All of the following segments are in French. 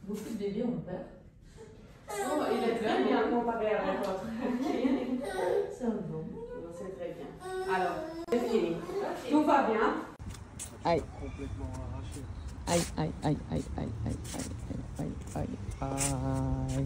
Beaucoup de bébés ont peur. Oh, il est très bien comparé à votre. C'est bon. C'est très bien. Alors, c'est fini. Tout va bien. Aïe. Complètement arraché. Aïe, aïe, aïe, aïe, aïe, aïe, aïe, aïe, aïe.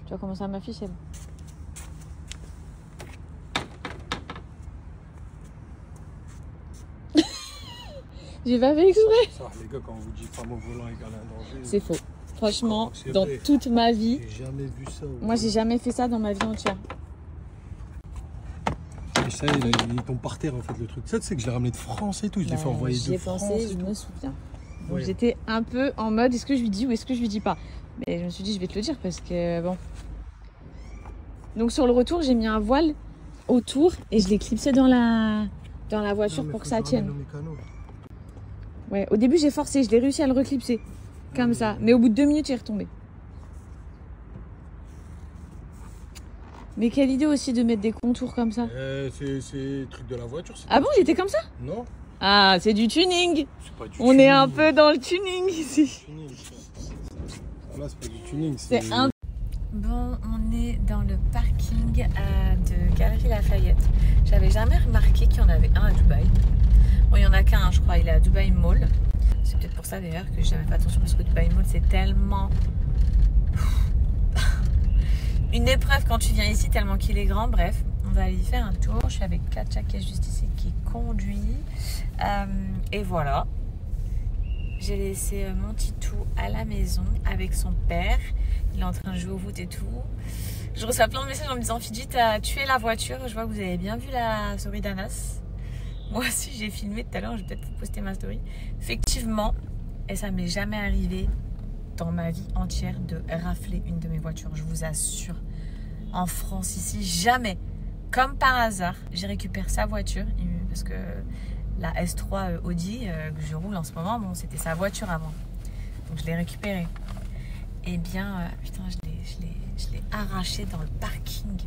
Tu vas commencer à m'afficher là. J'ai pas fait exprès. Ça, les gars, quand on vous dit femme au volant égale un danger. C'est faux. Franchement, C'est dans vrai. toute ma vie, J'ai jamais vu ça. moi j'ai jamais fait ça dans ma vie entière. Et ça, ils tombent par terre en fait le truc. Ça, tu sais que je l'ai ramené de France et tout. Je l'ai fait envoyer J'y de ai France. pensé, et je tout. me souviens. Donc Ouais. j'étais un peu en mode est-ce que je lui dis ou est-ce que je lui dis pas. Mais je me suis dit je vais te le dire parce que bon. Donc sur le retour j'ai mis un voile autour et je l'ai clipsé dans la voiture Non, mais pour faut que ça je ramène tienne. dans mes canaux. Ouais, au début j'ai forcé, je l'ai réussi à le reclipser comme ça. Mais au bout de 2 minutes il est retombé. Mais quelle idée aussi de mettre des contours comme ça. C'est le truc de la voiture. Ah bon, il était comme ça? Non, Ah, c'est du tuning. c'est pas du On tuning. est un peu dans le tuning ici. Tuning, ça. Là, c'est pas du tuning. C'est un... Bon, on est dans le parking de Galeries Lafayette. J'avais jamais remarqué qu'il y en avait un à Dubaï. Bon, il y en a qu'un, je crois. Il est à Dubaï Mall. C'est peut-être pour ça d'ailleurs que j'ai jamais fait attention parce que Dubaï Mall, c'est tellement... une épreuve quand tu viens ici, tellement qu'il est grand. Bref, on va aller y faire un tour. Je suis avec Katja qui est juste ici, qui conduit. Et voilà. J'ai laissé mon titou à la maison avec son père. Il est en train de jouer au foot et tout. Je reçois plein de messages en me disant Fidji, t'as tué la voiture. Je vois que vous avez bien vu la story d'Anas. Moi aussi, j'ai filmé tout à l'heure. Je vais peut-être vous poster ma story. Effectivement, et ça m'est jamais arrivé dans ma vie entière de rafler une de mes voitures. Je vous assure. En France, ici, jamais. Comme par hasard, j'ai récupéré sa voiture parce que la S3 Audi que je roule en ce moment, bon, c'était sa voiture avant. Donc je l'ai récupérée. Eh bien, putain, je l'ai arrachée dans le parking.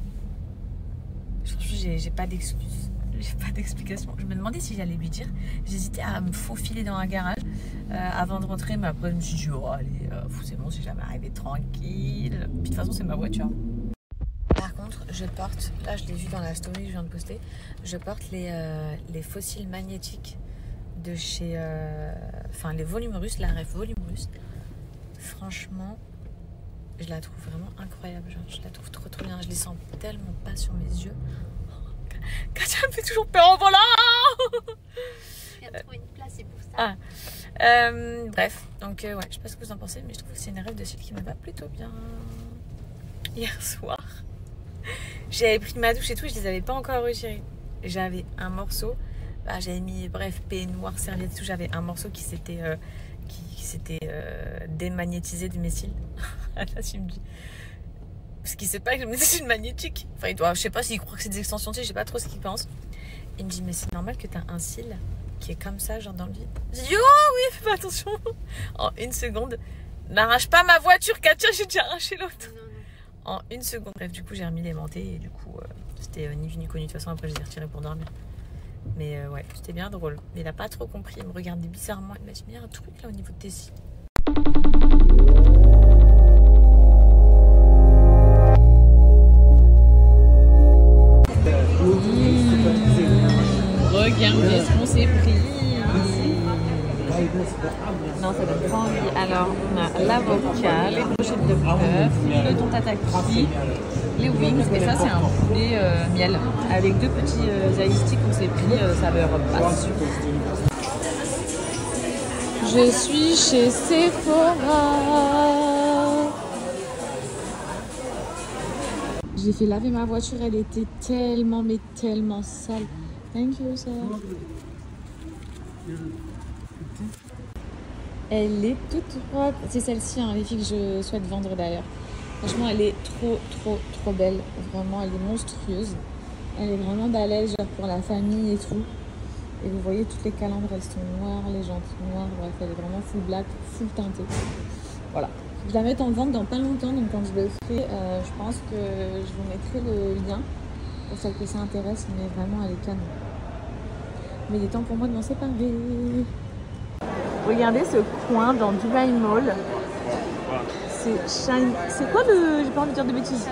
Franchement, j'ai pas d'excuses. J'ai pas d'explication. Je me demandais si j'allais lui dire. J'hésitais à me faufiler dans un garage avant de rentrer, mais après je me suis dit, oh allez, c'est bon, c'est jamais arrivé tranquille. Puis de toute façon, c'est ma voiture. Par contre, je porte, là je l'ai vu dans la story que je viens de poster, je porte les fossiles magnétiques de chez, enfin les volumes russes, la ref volume russe. Franchement, je la trouve vraiment incroyable, genre, je la trouve trop bien, je les sens tellement pas sur mes yeux. Katja me fait toujours peur en volant. Il y a trop une place, c'est pour ça. Bref, donc ouais, je sais pas ce que vous en pensez, mais je trouve que c'est une rêve de style qui me va plutôt bien. Hier soir, j'avais pris ma douche et tout, je les avais pas encore retirés. J'avais un morceau, j'avais mis, bref, peignoir, serviette et tout, j'avais un morceau qui s'était démagnétisé de mes cils. Là, il me dit, parce qu'il sait pas que c'est une magnétique. Enfin, il doit, je sais pas s'il croit que c'est des extensions de cils, je sais pas trop ce qu'il pense. Il me dit, mais c'est normal que t'as un cil qui est comme ça, genre dans le vide. Je dis, oh oui, fais pas attention. En une seconde, n'arrache pas ma voiture, Katja, j'ai déjà arraché l'autre. En une seconde. Bref, du coup, j'ai remis les mantés et du coup, c'était ni vu ni connu. De toute façon, après, je les ai retirés pour dormir. Mais ouais, c'était bien drôle. Mais il a pas trop compris. Il me regardait bizarrement. Il m'a dit, mais il y a un truc là au niveau de tes cils. Regardez ce qu'on s'est pris. Non, ça donne pas envie. Alors, on a l'avocat, les brochettes de bœuf, le thon tataki, les wings. Et ça, c'est un poulet miel avec 2 petits iced tea qu'on s'est pris saveur basse. Je suis chez Sephora. J'ai fait laver ma voiture, elle était tellement, mais tellement sale. Thank you, sir. Elle est toute propre. C'est celle-ci, hein, les filles que je souhaite vendre d'ailleurs. Franchement, elle est trop belle. Vraiment, elle est monstrueuse. Elle est vraiment balèze, genre pour la famille et tout. Et vous voyez, toutes les calandres, elles sont noires, les jantes noires. Bref, elle est vraiment full black, full teintée. Voilà. Je la mets en vente dans pas longtemps, donc quand je le ferai, je pense que je vous mettrai le lien pour celles que ça intéresse, mais vraiment, elle est canon. Mais il est temps pour moi de m'en séparer. Regardez ce coin dans Dubai Mall. C'est quoi le... J'ai pas envie de dire de bêtises.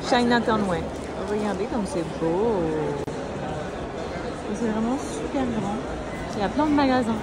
Chinatown, ouais. Regardez comme c'est beau. C'est vraiment super grand. Il y a plein de magasins.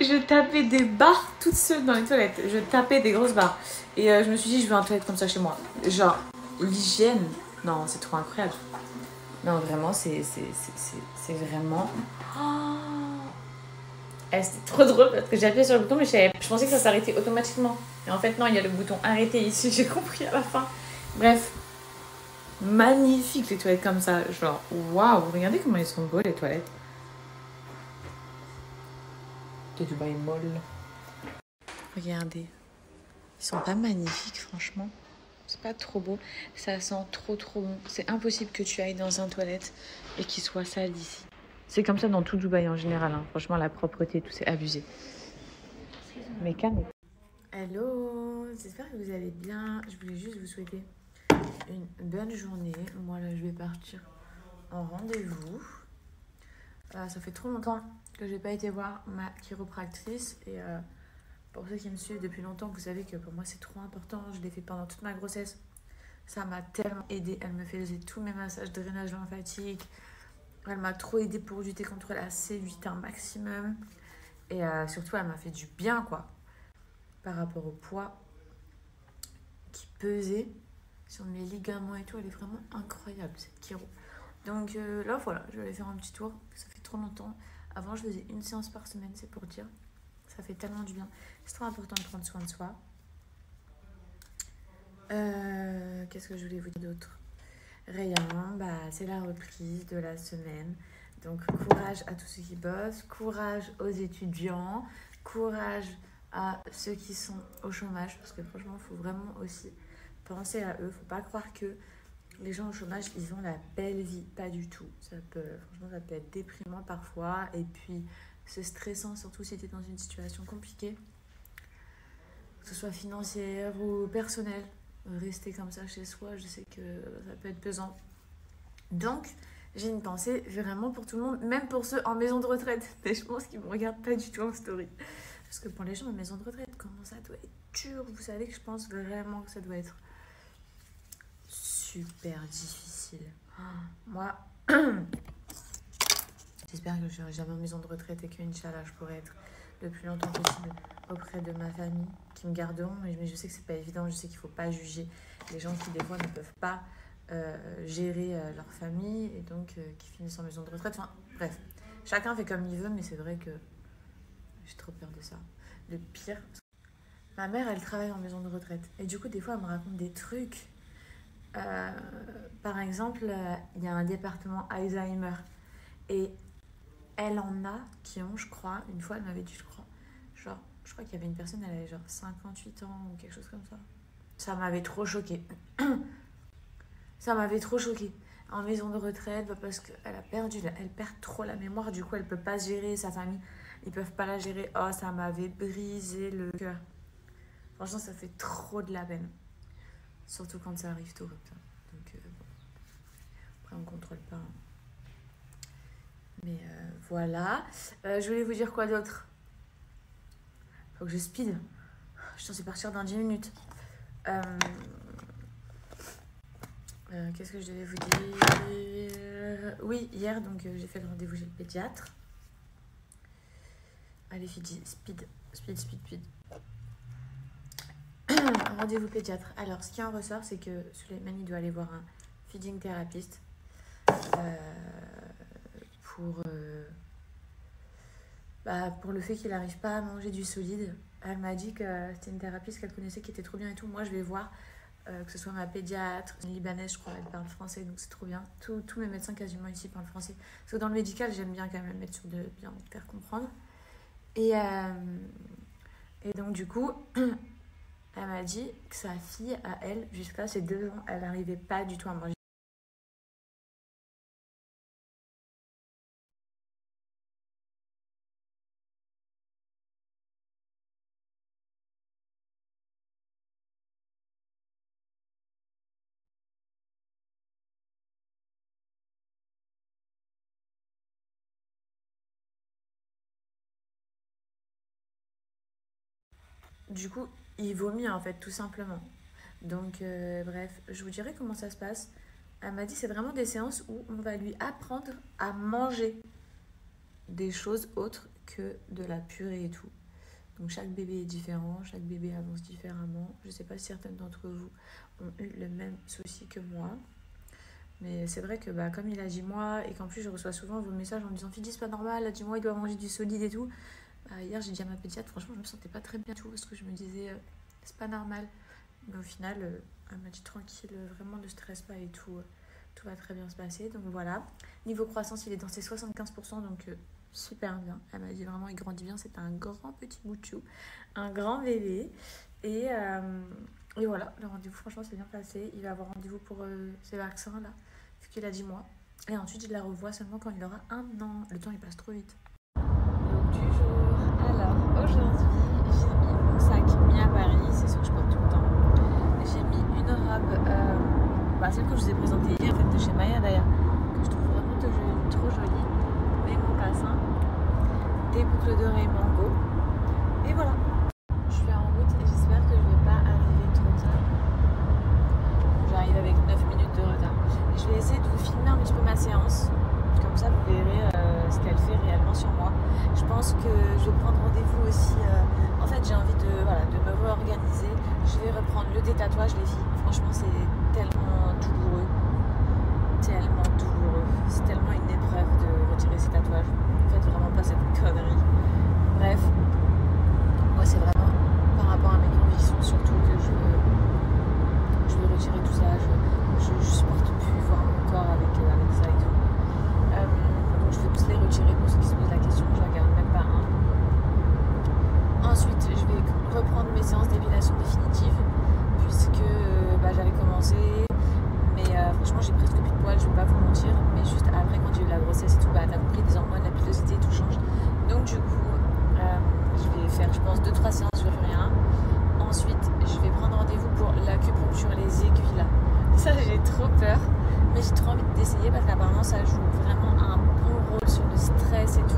Je tapais des barres toute seule dans les toilettes. Je tapais des grosses barres. Et je me suis dit, je veux un toilette comme ça chez moi. Genre, l'hygiène. Non, c'est trop incroyable. Non, vraiment, c'est vraiment... Oh. C'était trop drôle parce que j'ai appuyé sur le bouton, mais je pensais que ça s'arrêtait automatiquement. Et en fait, non, il y a le bouton arrêter ici. J'ai compris à la fin. Bref. Magnifique les toilettes comme ça. Genre, waouh. Regardez comment elles sont beaux les toilettes. Dubai Mall. Regardez, ils sont pas magnifiques franchement. C'est pas trop beau, ça sent trop bon. C'est impossible que tu ailles dans un toilette et qu'il soit sale ici. C'est comme ça dans tout Dubaï en général. Hein. Franchement, la propreté, tout c'est abusé. Mais calme. Hello, j'espère que vous allez bien. Je voulais juste vous souhaiter une bonne journée. Moi là, je vais partir en rendez-vous. Ça fait trop longtemps que j'ai pas été voir ma chiropractrice et pour ceux qui me suivent depuis longtemps, vous savez que pour moi c'est trop important. Je l'ai fait pendant toute ma grossesse. Ça m'a tellement aidée. Elle me faisait tous mes massages de drainage lymphatique. Elle m'a trop aidée pour lutter contre la C8 un maximum. Et surtout, elle m'a fait du bien quoi. Par rapport au poids qui pesait sur mes ligaments et tout. Elle est vraiment incroyable cette chiro. Donc là voilà, je vais aller faire un petit tour. Ça fait trop longtemps. Avant, je faisais une séance par semaine, c'est pour dire. Ça fait tellement du bien. C'est trop important de prendre soin de soi. Qu'est-ce que je voulais vous dire d'autre? Rien, c'est la reprise de la semaine. Donc, courage à tous ceux qui bossent. Courage aux étudiants. Courage à ceux qui sont au chômage. Parce que franchement, il faut vraiment aussi penser à eux. Il ne faut pas croire que les gens au chômage, ils ont la belle vie. Pas du tout. Franchement, ça peut être déprimant parfois. Et puis, c'est stressant, surtout si tu es dans une situation compliquée. Que ce soit financière ou personnelle. Rester comme ça chez soi, je sais que ça peut être pesant. Donc, j'ai une pensée vraiment pour tout le monde. Même pour ceux en maison de retraite. Mais je pense qu'ils ne me regardent pas du tout en story. Parce que pour les gens en maison de retraite, comment ça doit être dur. Vous savez que je pense vraiment que ça doit être super difficile. Moi, j'espère que je serai jamais en maison de retraite et qu'Inch'Allah, je pourrai être le plus longtemps possible auprès de ma famille qui me garderont. Mais je sais que c'est pas évident. Je sais qu'il ne faut pas juger les gens qui, des fois, ne peuvent pas gérer leur famille et donc qui finissent en maison de retraite. Enfin, bref, chacun fait comme il veut, mais c'est vrai que j'ai trop peur de ça. Le pire, ma mère, elle travaille en maison de retraite. Et du coup, des fois, elle me raconte des trucs. Par exemple, il y a un département Alzheimer et elle en a qui ont, je crois, une fois elle m'avait dit, je crois qu'il y avait une personne, elle avait genre 58 ans ou quelque chose comme ça. Ça m'avait trop choquée. Ça m'avait trop choquée. En maison de retraite, parce qu'elle a perdu, elle perd trop la mémoire, du coup elle peut pas gérer sa famille. Ils peuvent pas la gérer. Oh, ça m'avait brisé le cœur. Franchement, ça fait trop de la peine. Surtout quand ça arrive tôt comme ça. Donc, bon. Après, on contrôle pas. Hein. Mais voilà. Je voulais vous dire quoi d'autre? Faut que je speed. Je suis censée partir dans 10 minutes. Qu'est-ce que je devais vous dire? Oui, hier, donc j'ai fait le rendez-vous chez le pédiatre. Allez, Fidji, speed. Rendez-vous pédiatre. Alors, ce qui en ressort, c'est que Suleiman, il doit aller voir un feeding thérapeute pour le fait qu'il n'arrive pas à manger du solide. Elle m'a dit que c'était une thérapeute qu'elle connaissait qui était trop bien et tout. Moi, je vais voir que ce soit ma pédiatre, une libanaise, je crois, elle parle français, donc c'est trop bien. Tous mes médecins quasiment ici parlent français. Parce que dans le médical, j'aime bien quand même mettre sur de bien faire comprendre. Et donc, du coup, elle m'a dit que sa fille, à elle, jusqu'à ses 2 ans, elle n'arrivait pas du tout à manger. Du coup, il vomit en fait, tout simplement. Donc, bref, je vous dirai comment ça se passe. Elle m'a dit c'est vraiment des séances où on va lui apprendre à manger des choses autres que de la purée et tout. Donc, chaque bébé est différent, chaque bébé avance différemment. Je ne sais pas si certaines d'entre vous ont eu le même souci que moi. Mais c'est vrai que comme il a dit moi, et qu'en plus je reçois souvent vos messages en me disant Fidji, c'est pas normal, elle a dit moi, il doit manger du solide et tout. Hier, j'ai dit à ma pédiatre, franchement, je me sentais pas très bien tout parce que je me disais, c'est pas normal. Mais au final, elle m'a dit tranquille, vraiment ne stresse pas et tout, tout va très bien se passer. Donc voilà. Niveau croissance, il est dans ses 75%, donc super bien. Elle m'a dit vraiment, il grandit bien, c'est un grand petit bout de chou, un grand bébé. Et voilà, le rendez-vous, franchement, c'est bien passé. Il va avoir rendez-vous pour ses vaccins là, vu qu'il a dit moi. Et ensuite, il la revoit seulement quand il aura 1 an. Le temps, il passe trop vite. Donc, du jour. Alors, aujourd'hui, j'ai mis mon sac mis à Paris, c'est ce que je porte tout le temps. J'ai mis une robe, celle que je vous ai présentée hier, en fait, de chez Maya d'ailleurs, que je trouve vraiment trop jolie. Mes mocassins, des boucles d'oreilles mango. Et voilà. Je suis en route et j'espère que je ne vais pas arriver trop tard. J'arrive avec 9 minutes de retard. Et je vais essayer de vous filmer un petit peu ma séance. Comme ça, vous verrez ce qu'elle fait réellement sur moi. Je pense que je vais prendre rendez-vous aussi. En fait, j'ai envie de me réorganiser. Je vais reprendre le détatouage, les filles. Franchement, c'est tellement douloureux. C'est tellement une épreuve de retirer ces tatouages. Faites vraiment pas cette connerie. Bref, moi, c'est vraiment par rapport à mes convictions, surtout que je veux retirer tout ça. Je supporte plus voir mon corps avec ça et tout. Donc je vais tous les retirer pour ceux qui se posent la question, je ne regarde même pas un. Ensuite, je vais reprendre mes séances d'épilation définitive puisque j'avais commencé, mais franchement j'ai presque plus de poils, je ne vais pas vous mentir, mais juste après quand j'ai eu la grossesse et tout, t'as compris, des hormones, la pilosité, tout change. Donc du coup, je vais faire je pense 2-3 séances, je ne ferai rien. Ensuite, je vais prendre rendez-vous pour l'acupuncture, les aiguilles là. Ça j'ai trop peur. Mais j'ai trop envie d'essayer parce qu'apparemment ça joue vraiment un bon rôle sur le stress et tout.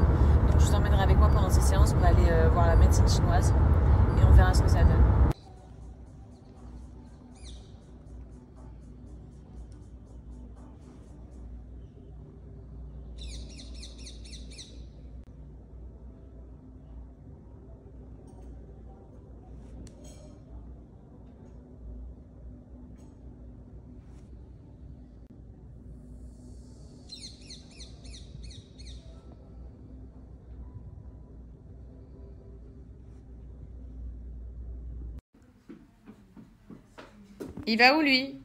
Donc je vous emmènerai avec moi pendant ces séances. On va aller voir la médecine chinoise et on verra ce que ça donne. Il va où lui?